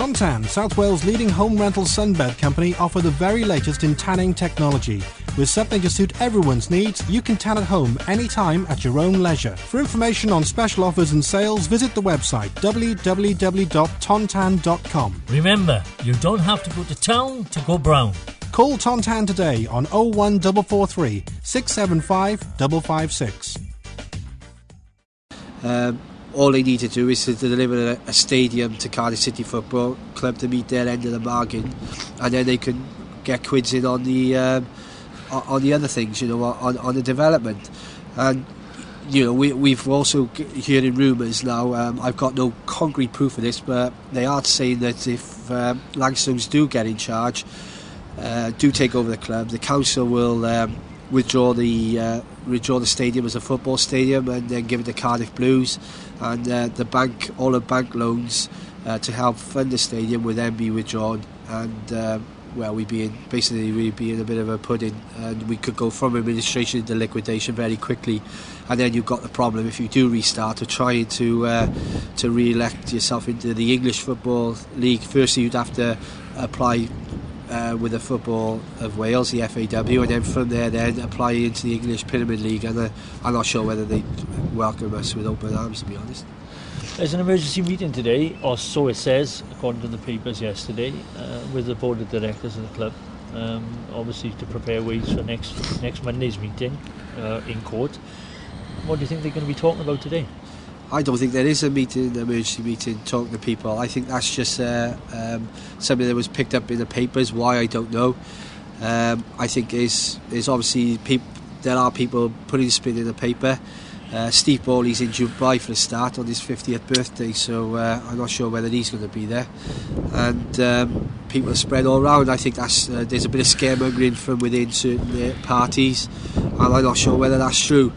Tontan, South Wales' leading home rental sunbed company, offer the very latest in tanning technology. With something to suit everyone's needs, you can tan at home anytime at your own leisure. For information on special offers and sales, visit the website www.tontan.com. Remember, you don't have to go to town to go brown. Call Tontan today on 01443 675 556. All they need to do is to deliver a stadium to Cardiff City Football Club to meet their end of the bargain, and then they can get quids in on the other things, on the development. And we've also hearing rumours now. I've got no concrete proof of this, but they are saying that if Langstones do get in charge, do take over the club, the council will withdraw the stadium as a football stadium and then give it to Cardiff Blues, and all the bank loans to help fund the stadium will then be withdrawn, and we'd be in a bit of a pudding, and we could go from administration into liquidation very quickly. And then you've got the problem, if you do restart, of trying to re-elect yourself into the English Football League. Firstly, you'd have to apply with the Football of Wales, the FAW, and then from there then apply into the English Pyramid League, and I'm not sure whether they'd welcome us with open arms, to be honest. There's an emergency meeting today, or so it says, according to the papers yesterday, with the board of directors of the club, obviously to prepare ways for next Monday's meeting in court. What do you think they're going to be talking about today? I don't think there is an emergency meeting talking to people. I think that's just something that was picked up in the papers. Why, I don't know. I think is obviously there are people putting spin in the paper. Steve Bowley's in Dubai for a start on his 50th birthday, so I'm not sure whether he's going to be there. And people are spread all around. I think there's a bit of scaremongering from within certain parties, and I'm not sure whether that's true.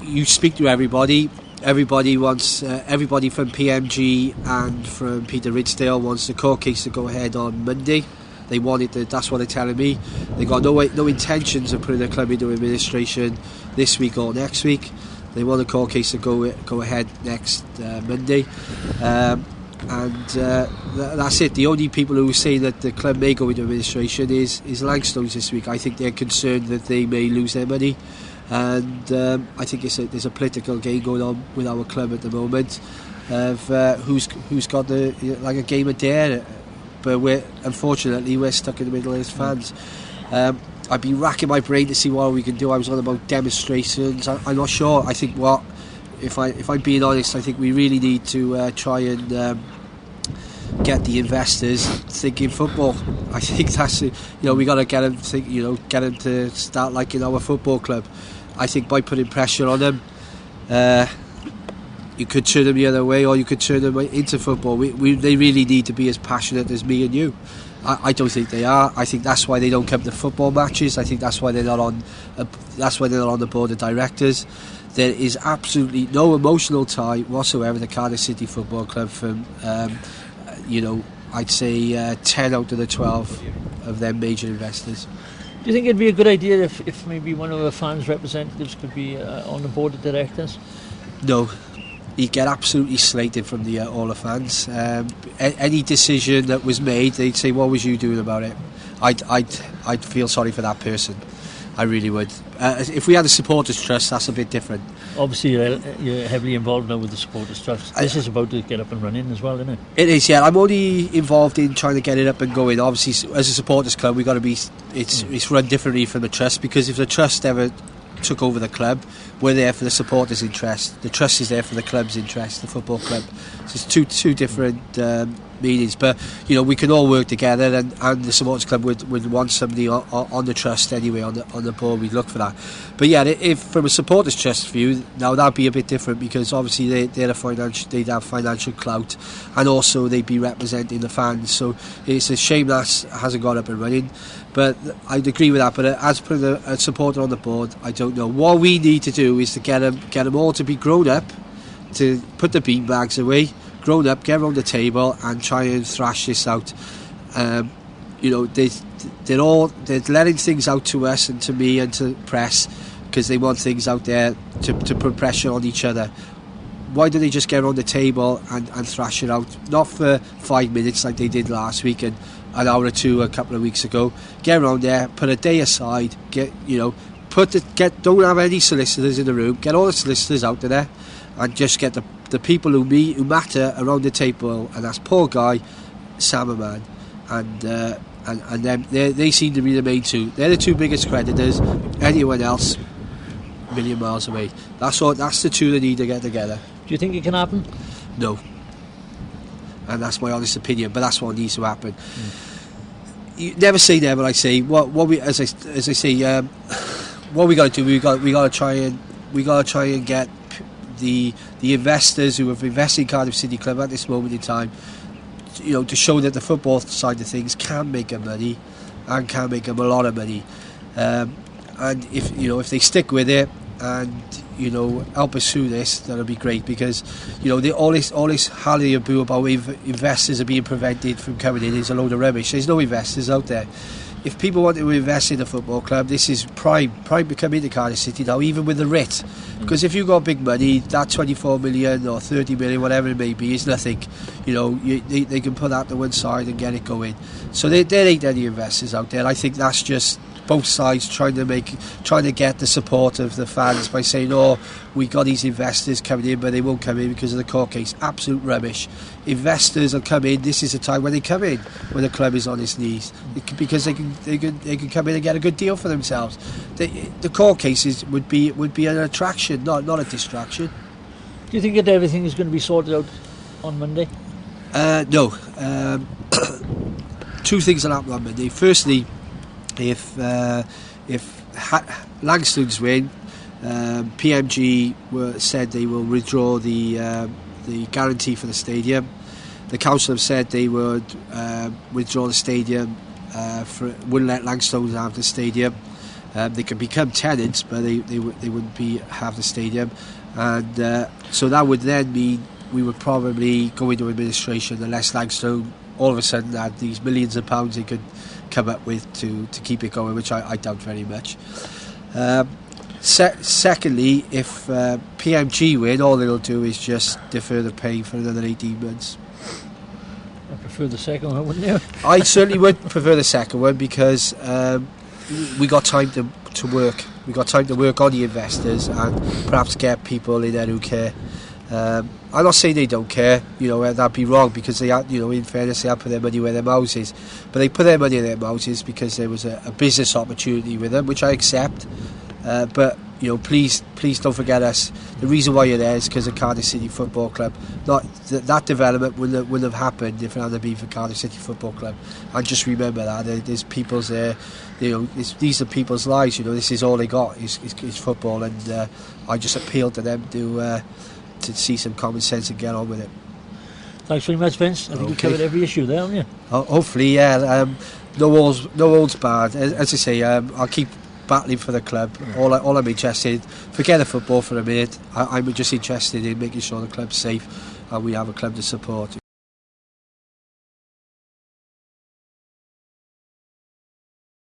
You speak to everybody. Everybody wants everybody from PMG and from Peter Ridsdale wants the court case to go ahead on Monday. They want it to, that's what they're telling me. They got no intentions of putting the club into administration this week or next week. They want the court case to go ahead next Monday, and that's it. The only people who are saying that the club may go into administration is Langstones this week. I think they're concerned that they may lose their money. And I think there's a political game going on with our club at the moment of who's got like a game of dare, but unfortunately we're stuck in the middle as fans. I've been racking my brain to see what we can do. I was on about demonstrations. I'm not sure. I think if I'm being honest, I think we really need to try and get the investors thinking football. I think that's we got to get them get them to start liking our football club. I think by putting pressure on them, you could turn them the other way, or you could turn them into football. They really need to be as passionate as me and you. I don't think they are. I think that's why they don't come to football matches. I think that's why they're not on. That's why they're not on the board of directors. There is absolutely no emotional tie whatsoever to Cardiff City Football Club from. I'd say 10 out of the 12 of them major investors. Do you think it'd be a good idea if maybe one of the fans' representatives could be on the board of directors? No, he'd get absolutely slated from all the fans. Any decision that was made, they'd say, "What was you doing about it?" I'd feel sorry for that person. I really would. If we had a supporters trust, that's a bit different. Obviously, you're heavily involved now with the supporters trust. This is about to get up and running as well, isn't it? It is, yeah. I'm only involved in trying to get it up and going. Obviously, as a supporters club, we've got to be. It's run differently from the trust, because if the trust ever took over the club, we're there for the supporters' interest. The trust is there for the club's interest, the football club. So it's two different meanings, but we can all work together, and the supporters club would want somebody on the trust anyway, on the board. We'd look for that. But yeah, if from a supporters trust view, now that'd be a bit different, because obviously they'd have financial clout, and also they'd be representing the fans. So it's a shame that hasn't got up and running. But I'd agree with that. But as per a supporter on the board, I don't know. What we need to do is to get them all to be grown up, to put the beanbags away, grown up, get around the table and try and thrash this out. They're letting things out to us and to me and to press, because they want things out there to put pressure on each other. why don't they just get around the table and thrash it out? Not for 5 minutes like they did last week and an hour or two a couple of weeks ago. Get around there, put a day aside, don't have any solicitors in the room, get all the solicitors out of there, and just get the people who matter around the table, and that's Paul Guy, Sam Aman, and them. They seem to be the main two. They're the two biggest creditors. Anyone else, a million miles away. That's the two that need to get together. Do you think it can happen? No. And that's my honest opinion, but that's what needs to happen. You never say never. I say what we as I say. What we got to do? We got to try and get the investors who have invested in Cardiff City Club at this moment in time, to show that the football side of things can make them money, and can make them a lot of money. And if they stick with it and help us through this, that'll be great, because all this hallelujah about investors are being prevented from coming in is a load of rubbish. There's no investors out there. If people want to invest in a football club, this is prime to come into Cardiff City now, even with the writ. Because if you've got big money, that 24 million or 30 million, whatever it may be, is nothing. They can put that to one side and get it going. So there ain't any investors out there. I think that's just both sides trying to get the support of the fans by saying, we got these investors coming in, but they won't come in because of the court case. Absolute rubbish. Investors will come in. This is the time when they come in, when the club is on its knees, because they can come in and get a good deal for themselves. The court cases would be an attraction, not a distraction. Do you think that everything is going to be sorted out on Monday? No. Two things will happen on Monday. Firstly, if Langstone's win, PMG said they will withdraw the guarantee for the stadium. The council have said they would withdraw the stadium, wouldn't let Langstone have the stadium. They can become tenants, but they wouldn't have the stadium, and so that would then mean we would probably go into administration unless Langstone all of a sudden had these millions of pounds they could come up with to keep it going, which I doubt very much. Secondly, if PMG win, all they'll do is just defer the pay for another 18 months. I prefer the second one, wouldn't you? I certainly would prefer the second one, because we got time to work. We got time to work on the investors and perhaps get people in there who care. I'm not saying they don't care, that'd be wrong, because they had, in fairness, they had put their money where their mouth is. But they put their money in their mouths because there was a business opportunity with them, which I accept. But please don't forget us. The reason why you're there is because of Cardiff City Football Club. Not that development wouldn't have happened if it hadn't been for Cardiff City Football Club. And just remember that there's people's there. These are people's lives. This is all they got is football, and I just appeal to them to see some common sense and get on with it. Thanks very much, Vince. I think you covered every issue there, haven't you? Hopefully, yeah. No holds barred. As I say, I'll keep battling for the club. All I'm interested in, forget the football for a minute. I'm just interested in making sure the club's safe and we have a club to support.